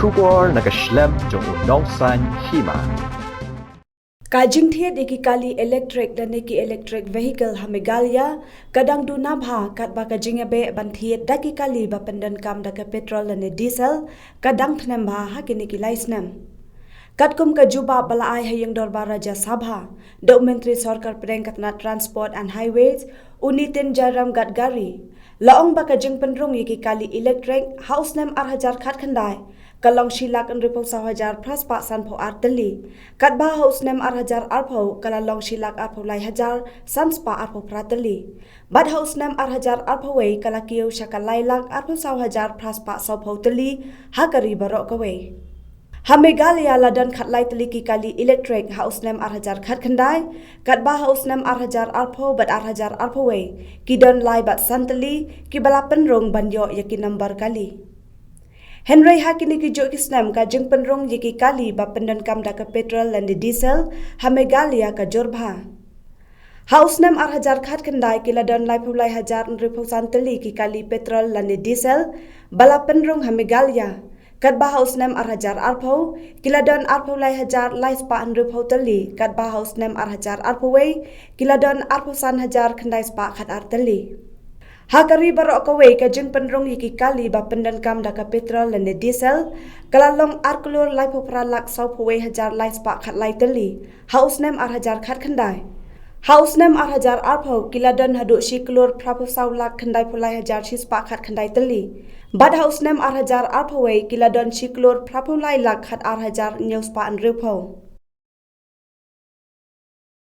Shubor nakaslem jong unongsan hima. Kajing thiet ikikali electric dan iki electric vehicle ha Meghalaya kadang duna bha kat ba kajing be ban thiet daki kali ba pendan kam daka petrol dan diesel kadang thnem bha ha kini ki laisnem. Katkum ka juba bala ai hayang dorba Raja Sabha do Menteri Sarkar Perangkatna Transport and Highways Unitin Jairam Gadkari laong ba kajing penrung iki kali electric house nem 8,000 khat khandai kalong shilak an ripo 1,000 pras pa san pho arteli kat ba house nem 8,000 arpho kalalong shilak arpho lai 1,000 san spa arpho prateli bad house nem 8,000 arpho wei kalakio shakalai lak arpho 1,000 pras pa so pho teli ha kari barok kawe. Ha Meghalaya ladan khatlai teli ki kali electric house nem 8,000 khat khandai kat ba house nem 8,000 arpho bat 8,000 arpho wei ki don lai bat santeli ki bala penrong banyo yaki number kali. Henry hakini ki jo kisnam ka jeng penrong yaki kali ba pendan kam da ka petrol dan diesel ha Meghalaya ka jorbha. House nem 8,000 khat khandai ki ladan lai phulai 1,000 ripo santeli ki kali petrol dan diesel bala penrong ha Meghalaya. Kat ba house nem 8,000 arpho kiladon arpho lai 1,000 lai spa an ripo teli kat ba house nem 8,000 arpho wei kiladon arpho san 1,000 khandai spa khat arteli. Hakari barok kawe ka jeng penrong yiki kali ba pendan kam da ka petrol dan diesel kalalong arkulur lai pho pralak sau pho wei 1,000 lai spa khat lai teli house nem 8,000 khat khandai. House nem 8,000 arpho kiladon hadu shiklur prapo sau lak khandai phulai 1,000 shi spa khat khandai teli. Bad house nem 8,000 arpho wei kiladon shiklur prapo lai lak khat 8,000 nyos pa an ripo.